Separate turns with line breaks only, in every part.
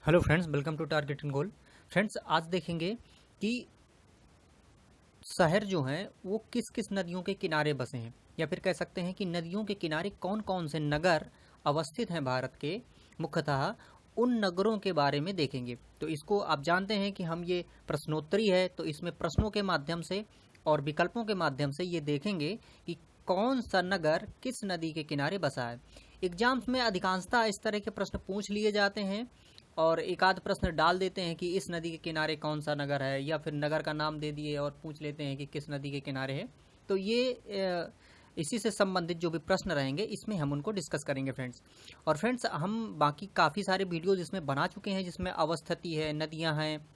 Hello friends, welcome to target and goal. Friends, आज देखेंगे कि शहर जो हैं वो किस किस नदियों के किनारे बसे हैं, या फिर कह सकते हैं कि नदियों के किनारे कौन कौन से नगर अवस्थित हैं भारत के। मुख्यतः उन नगरों के बारे में देखेंगे। तो इसको आप जानते हैं कि हम ये प्रश्नोत्तरी है, तो इसमें प्रश्नों के माध्यम से और विकल्पों के माध्यम से ये देखेंगे कि कौन सा नगर किस नदी के किनारे बसा है। एग्जाम्स में अधिकांशतः इस तरह के प्रश्न पूछ लिए जाते हैं और एक आध प्रश्न डाल देते हैं कि इस नदी के किनारे कौन सा नगर है, या फिर नगर का नाम दे दिए और पूछ लेते हैं कि किस नदी के किनारे है। तो ये इसी से संबंधित जो भी प्रश्न रहेंगे इसमें हम उनको डिस्कस करेंगे फ्रेंड्स। और फ्रेंड्स, हम बाकी काफ़ी सारे वीडियोज इसमें बना चुके हैं, जिसमें अवस्थिति है, नदियाँ हैं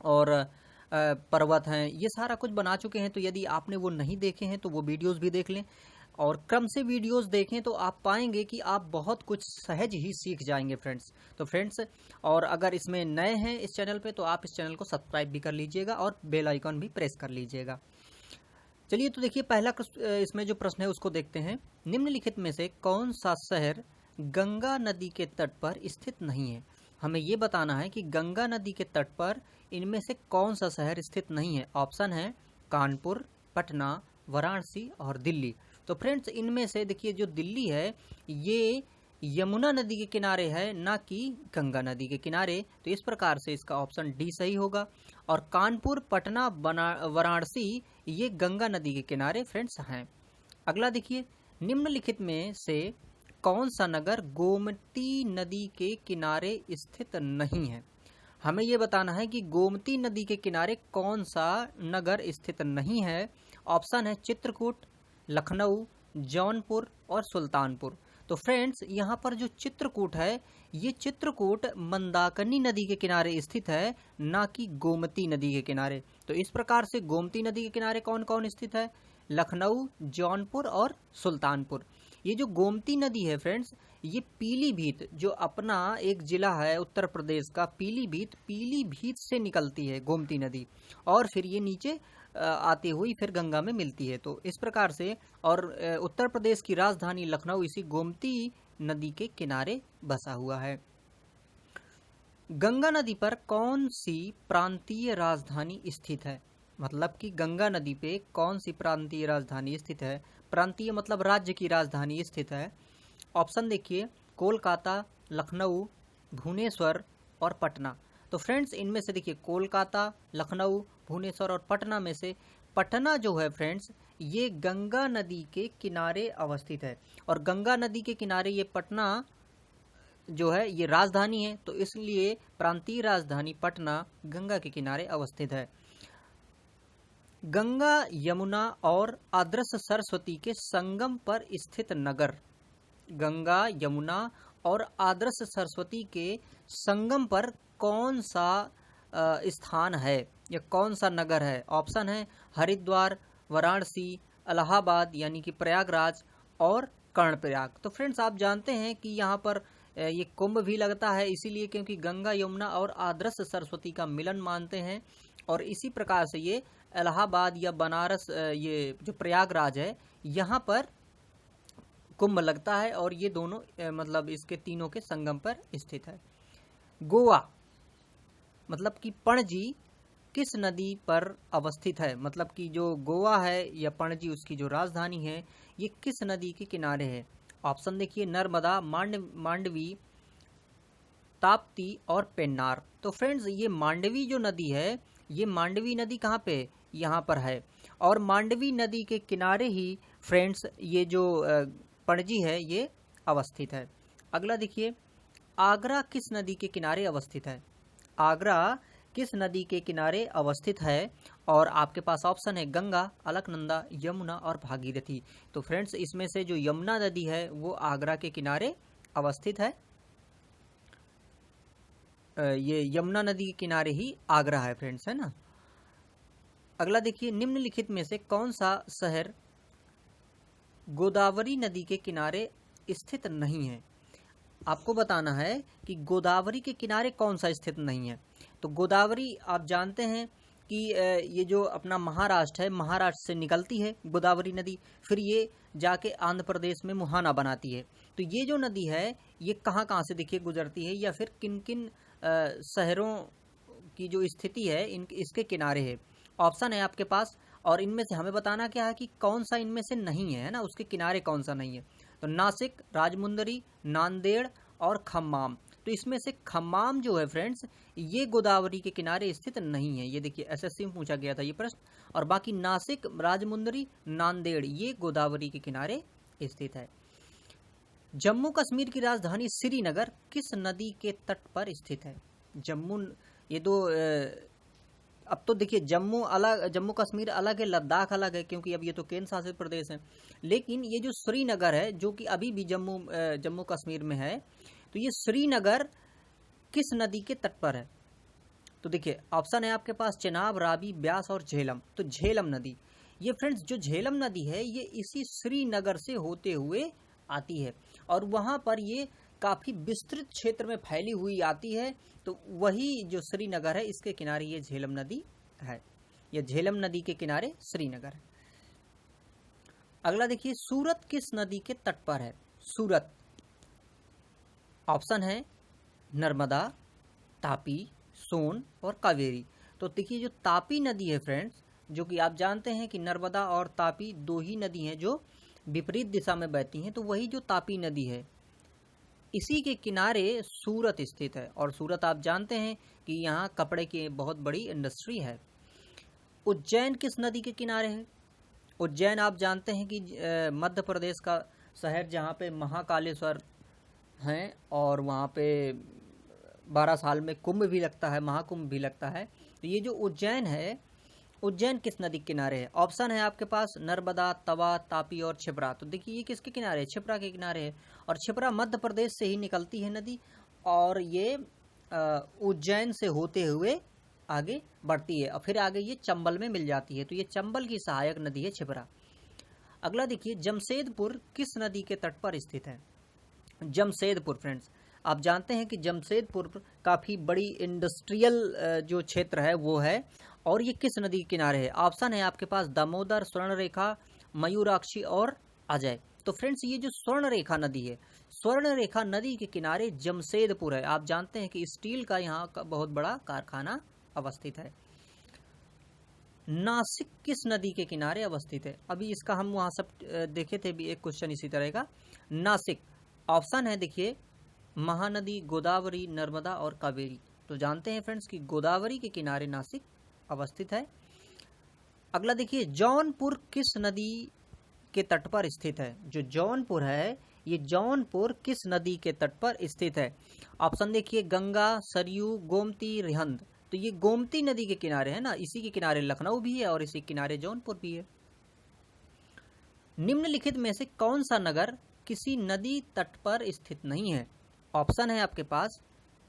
और पर्वत हैं, ये सारा कुछ बना चुके हैं। तो यदि आपने वो नहीं देखे हैं तो वो वीडियोस भी देख लें और क्रम से वीडियोस देखें, तो आप पाएंगे कि आप बहुत कुछ सहज ही सीख जाएंगे फ्रेंड्स। तो फ्रेंड्स, और अगर इसमें नए हैं इस चैनल पे, तो आप इस चैनल को सब्सक्राइब भी कर लीजिएगा और बेल आइकन भी प्रेस कर लीजिएगा। चलिए, तो देखिए पहला इसमें जो प्रश्न है उसको देखते हैं। निम्नलिखित में से कौन सा शहर गंगा नदी के तट पर स्थित नहीं है। हमें ये बताना है कि गंगा नदी के तट पर इनमें से कौन सा शहर स्थित नहीं है। ऑप्शन है कानपुर, पटना, वाराणसी और दिल्ली। तो फ्रेंड्स, इनमें से देखिए जो दिल्ली है ये यमुना नदी के किनारे है, ना कि गंगा नदी के किनारे। तो इस प्रकार से इसका ऑप्शन डी सही होगा। और कानपुर, पटना, वाराणसी ये गंगा नदी के किनारे फ्रेंड्स हैं। अगला देखिए, निम्नलिखित में से कौन सा नगर गोमती नदी के किनारे स्थित नहीं है। हमें यह बताना है कि गोमती नदी के किनारे कौन सा नगर स्थित नहीं है। ऑप्शन है चित्रकूट, लखनऊ, जौनपुर और सुल्तानपुर। तो फ्रेंड्स, यहाँ पर जो चित्रकूट है ये चित्रकूट मंदाकिनी नदी के किनारे स्थित है, ना कि गोमती नदी के किनारे। तो इस प्रकार से गोमती नदी के किनारे कौन कौन स्थित है? लखनऊ, जौनपुर और सुल्तानपुर। ये जो गोमती नदी है फ्रेंड्स, ये पीलीभीत जो अपना एक जिला है उत्तर प्रदेश का, पीलीभीत से निकलती है गोमती नदी, और फिर ये नीचे आती हुई फिर गंगा में मिलती है। तो इस प्रकार से, और उत्तर प्रदेश की राजधानी लखनऊ इसी गोमती नदी के किनारे बसा हुआ है। गंगा नदी पर कौन सी प्रांतीय राजधानी स्थित है। मतलब कि गंगा नदी पे कौन सी प्रांतीय राजधानी स्थित है। प्रांतीय मतलब राज्य की राजधानी स्थित है। ऑप्शन देखिए, कोलकाता, लखनऊ, भुवनेश्वर और पटना। तो फ्रेंड्स, इनमें से देखिए कोलकाता, लखनऊ, भुवनेश्वर और पटना में से पटना जो है फ्रेंड्स, ये गंगा नदी के किनारे अवस्थित है। और गंगा नदी के किनारे ये पटना जो है ये राजधानी है, तो इसलिए प्रांतीय राजधानी पटना गंगा के किनारे अवस्थित है। गंगा, यमुना और आदर्श सरस्वती के संगम पर स्थित नगर। गंगा, यमुना और आदर्श सरस्वती के संगम पर कौन सा स्थान है या कौन सा नगर है। ऑप्शन है हरिद्वार, वाराणसी, इलाहाबाद यानी कि प्रयागराज और कर्णप्रयाग। तो फ्रेंड्स, आप जानते हैं कि यहाँ पर ये कुंभ भी लगता है, इसीलिए क्योंकि गंगा, यमुना और आदर्श सरस्वती का मिलन मानते हैं। और इसी प्रकार से ये इलाहाबाद या बनारस, ये जो प्रयागराज है यहाँ पर कुंभ लगता है, और ये दोनों मतलब इसके तीनों के संगम पर स्थित है। गोवा मतलब कि पणजी किस नदी पर अवस्थित है। मतलब कि जो गोवा है या पणजी उसकी जो राजधानी है ये किस नदी के किनारे है। ऑप्शन देखिए, नर्मदा, मांडवी, ताप्ती और पेन्नार। तो फ्रेंड्स, ये मांडवी जो नदी है, ये मांडवी नदी कहाँ पे, यहाँ पर है। और मांडवी नदी के किनारे ही फ्रेंड्स ये जो पणजी है ये अवस्थित है। अगला देखिए, आगरा किस नदी के किनारे अवस्थित है। आगरा किस नदी के किनारे अवस्थित है। और आपके पास ऑप्शन है गंगा, अलकनंदा, यमुना और भागीरथी। तो फ्रेंड्स, इसमें से जो यमुना नदी है वो आगरा के किनारे अवस्थित है। ये यमुना नदी के किनारे ही आगरा है फ्रेंड्स, है ना। अगला देखिए, निम्नलिखित में से कौन सा शहर गोदावरी नदी के किनारे स्थित नहीं है। आपको बताना है कि गोदावरी के किनारे कौन सा स्थित नहीं है। तो गोदावरी आप जानते हैं कि ये जो अपना महाराष्ट्र है, महाराष्ट्र से निकलती है गोदावरी नदी, फिर ये जाके आंध्र प्रदेश में मुहाना बनाती है। तो ये जो नदी है ये कहाँ कहाँ से देखिए गुजरती है, या फिर किन किन शहरों की जो स्थिति है इसके किनारे है। ऑप्शन है आपके पास, और इनमें से हमें बताना क्या है कि कौन सा इनमें से नहीं है ना, उसके किनारे कौन सा नहीं है। तो नासिक, राजमुंदरी, नांदेड़ और खम्माम। तो इसमें से खम्माम जो है फ्रेंड्स, ये गोदावरी के किनारे स्थित नहीं है। ये देखिए एसएससी में पूछा गया था ये प्रश्न। और बाकी नासिक, राजमुंदरी, नांदेड़ ये गोदावरी के किनारे स्थित है। जम्मू कश्मीर की राजधानी श्रीनगर किस नदी के तट पर स्थित है? ये दो अब तो देखिए जम्मू कश्मीर अलग है, लद्दाख अलग है, क्योंकि अब ये तो केंद्र शासित प्रदेश है। लेकिन ये जो श्रीनगर है, जो कि अभी भी जम्मू कश्मीर में है, तो ये श्रीनगर किस नदी के तट पर है? तो देखिए ऑप्शन है आपके पास चेनाब, रावी, ब्यास और झेलम। तो झेलम नदी, ये फ्रेंड्स जो झेलम नदी है ये इसी श्रीनगर से होते हुए आती है, और वहाँ पर ये काफ़ी विस्तृत क्षेत्र में फैली हुई आती है। तो वही जो श्रीनगर है इसके किनारे ये झेलम नदी है। यह झेलम नदी के किनारे श्रीनगर है। अगला देखिए, सूरत किस नदी के तट पर है? सूरत, ऑप्शन है नर्मदा, तापी, सोन और कावेरी। तो देखिए जो तापी नदी है फ्रेंड्स, जो कि आप जानते हैं कि नर्मदा और तापी दो ही नदी हैं जो विपरीत दिशा में बहती हैं, तो वही जो तापी नदी है इसी के किनारे सूरत स्थित है। और सूरत आप जानते हैं कि यहाँ कपड़े की बहुत बड़ी इंडस्ट्री है। उज्जैन किस नदी के किनारे है? उज्जैन आप जानते हैं कि मध्य प्रदेश का शहर, जहाँ पे महाकालेश्वर हैं और वहाँ पे 12 साल में कुंभ भी लगता है, महाकुंभ भी लगता है। तो ये जो उज्जैन है, उज्जैन किस नदी के किनारे है? ऑप्शन है आपके पास नर्मदा, तवा, तापी और छिपरा। तो देखिए ये किसके किनारे है? छिपरा के किनारे है। और छिपरा मध्य प्रदेश से ही निकलती है नदी, और ये उज्जैन से होते हुए आगे बढ़ती है और फिर आगे ये चंबल में मिल जाती है। तो ये चंबल की सहायक नदी है छिपरा। अगला देखिए, जमशेदपुर किस नदी के तट पर स्थित है? जमशेदपुर फ्रेंड्स, आप जानते हैं कि जमशेदपुर काफ़ी बड़ी इंडस्ट्रियल जो क्षेत्र है वो है, और ये किस नदी के किनारे है? ऑप्शन है आपके पास दामोदर, स्वर्णरेखा, मयूराक्षी और अजय। तो फ्रेंड्स ये जो स्वर्णरेखा नदी है, स्वर्णरेखा नदी के किनारे जमशेदपुर है। आप जानते हैं कि स्टील का यहाँ का बहुत बड़ा कारखाना अवस्थित है। नासिक किस नदी के किनारे अवस्थित है? अभी इसका हम वहाँ सब देखे थे भी, एक क्वेश्चन इसी तरह का। नासिक, ऑप्शन है देखिए महानदी, गोदावरी, नर्मदा और कावेरी। तो जानते हैं फ्रेंड्स कि गोदावरी के किनारे नासिक अवस्थित है। अगला देखिए, जौनपुर किस नदी के तट पर स्थित है? जो जौनपुर है, ये जौनपुर किस नदी के तट पर स्थित है? ऑप्शन देखिए गंगा, सरयू, गोमती, रिहंद। तो ये गोमती नदी के किनारे है ना, इसी के किनारे लखनऊ भी है और इसी किनारे जौनपुर भी है। निम्नलिखित में से कौन सा नगर किसी नदी तट पर स्थित नहीं है? ऑप्शन है आपके पास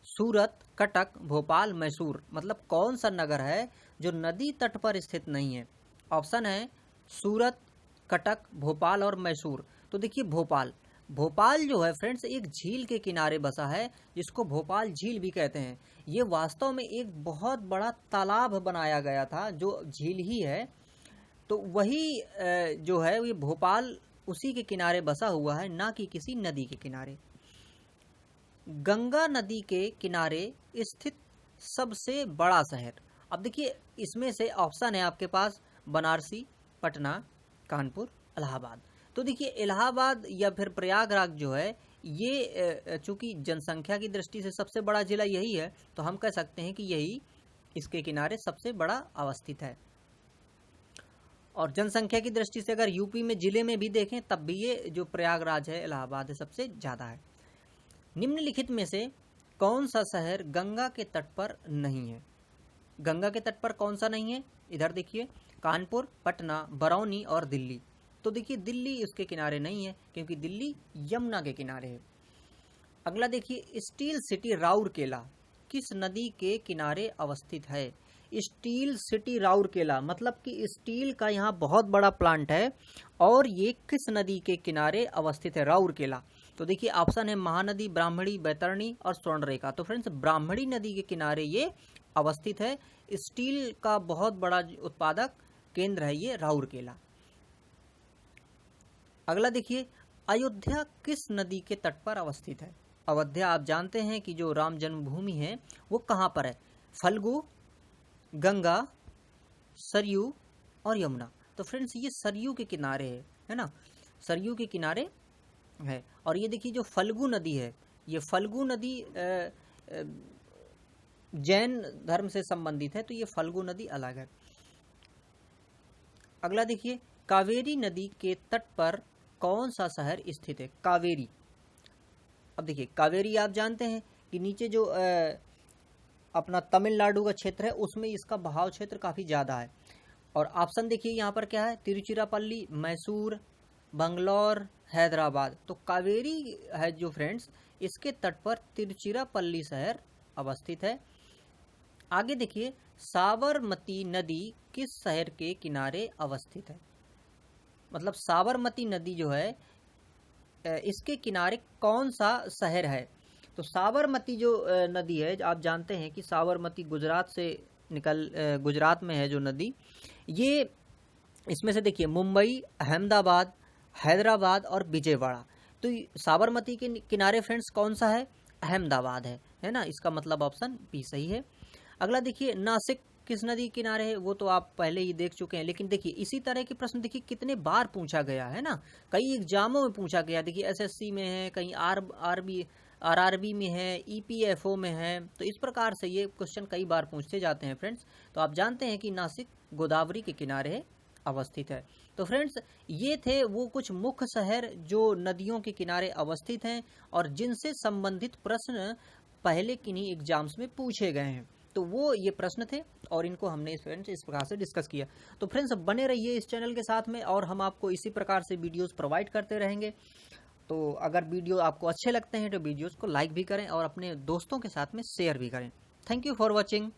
सूरत, कटक, भोपाल, मैसूर। मतलब कौन सा नगर है जो नदी तट पर स्थित नहीं है? ऑप्शन है सूरत, कटक, भोपाल और मैसूर। तो देखिए भोपाल जो है फ्रेंड्स एक झील के किनारे बसा है, जिसको भोपाल झील भी कहते हैं। ये वास्तव में एक बहुत बड़ा तालाब बनाया गया था जो झील ही है। तो वही जो है ये भोपाल उसी के किनारे बसा हुआ है, ना कि किसी नदी के किनारे। गंगा नदी के किनारे स्थित सबसे बड़ा शहर। अब देखिए इसमें से ऑप्शन है आपके पास बनारसी, पटना, कानपुर, इलाहाबाद। तो देखिए इलाहाबाद या फिर प्रयागराज जो है ये चूंकि जनसंख्या की दृष्टि से सबसे बड़ा जिला यही है, तो हम कह सकते हैं कि यही इसके किनारे सबसे बड़ा अवस्थित है। और जनसंख्या की दृष्टि से अगर यूपी में जिले में भी देखें तब भी ये जो प्रयागराज है, इलाहाबाद है, सबसे ज़्यादा है। निम्नलिखित में से कौन सा शहर गंगा के तट पर नहीं है? गंगा के तट पर कौन सा नहीं है? इधर देखिए कानपुर, पटना, बरौनी और दिल्ली। तो देखिए दिल्ली इसके किनारे नहीं है, क्योंकि दिल्ली यमुना के किनारे है। अगला देखिए, स्टील सिटी राउरकेला किस नदी के किनारे अवस्थित है? स्टील सिटी राउरकेला मतलब कि स्टील का यहाँ बहुत बड़ा प्लांट है, और ये किस नदी के किनारे अवस्थित है? राउरकेला। तो देखिए ऑप्शन है महानदी, ब्राह्मणी, बैतरणी और स्वर्णरेखा। तो फ्रेंड्स ब्राह्मणी नदी के किनारे ये अवस्थित है। स्टील का बहुत बड़ा उत्पादक केंद्र है ये राउरकेला। अगला देखिए, अयोध्या किस नदी के तट पर अवस्थित है? अयोध्या आप जानते हैं कि जो राम जन्मभूमि है वो कहाँ पर है? फल्गु, गंगा, सरयू और यमुना। तो फ्रेंड्स ये सरयू के किनारे है ना, सरयू के किनारे है। और ये देखिए जो फल्गु नदी है, ये फल्गु नदी जैन धर्म से संबंधित है, तो ये फल्गु नदी अलग है। अगला देखिए, कावेरी नदी के तट पर कौन सा शहर स्थित है? कावेरी। अब देखिए कावेरी आप जानते हैं कि नीचे जो अपना तमिलनाडु का क्षेत्र है उसमें इसका बहाव क्षेत्र काफ़ी ज़्यादा है। और ऑप्शन देखिए यहाँ पर क्या है? तिरुचिरापल्ली, मैसूर, बंगलौर, हैदराबाद। तो कावेरी है जो फ्रेंड्स, इसके तट पर तिरुचिरापल्ली शहर अवस्थित है। आगे देखिए, साबरमती नदी किस शहर के किनारे अवस्थित है? मतलब साबरमती नदी जो है इसके किनारे कौन सा शहर है? तो साबरमती जो नदी है, आप जानते हैं कि साबरमती गुजरात से गुजरात में है जो नदी, ये इसमें से देखिए मुंबई, अहमदाबाद, हैदराबाद और विजयवाड़ा। तो साबरमती के किनारे फ्रेंड्स कौन सा है? अहमदाबाद है ना। इसका मतलब ऑप्शन बी सही है। अगला देखिए, नासिक किस नदी के किनारे है? वो तो आप पहले ही देख चुके हैं, लेकिन देखिए इसी तरह के प्रश्न देखिए कितने बार पूछा गया है ना, कई एग्जामों में पूछा गया। देखिए एसएससी में है, कहीं आरआरबी में है, ईपीएफओ में है। तो इस प्रकार से ये क्वेश्चन कई बार पूछते जाते हैं फ्रेंड्स। तो आप जानते हैं कि नासिक गोदावरी के किनारे अवस्थित है। तो फ्रेंड्स ये थे वो कुछ मुख्य शहर जो नदियों के किनारे अवस्थित हैं और जिनसे संबंधित प्रश्न पहले किन्हीं एग्जाम्स में पूछे गए हैं। तो वो ये प्रश्न थे और इनको हमने फ्रेंड्स इस प्रकार से डिस्कस किया। तो फ्रेंड्स बने रहिए इस चैनल के साथ में और हम आपको इसी प्रकार से वीडियोस प्रोवाइड करते रहेंगे। तो अगर वीडियो आपको अच्छे लगते हैं तो वीडियोस को लाइक भी करें और अपने दोस्तों के साथ में शेयर भी करें। Thank you for watching.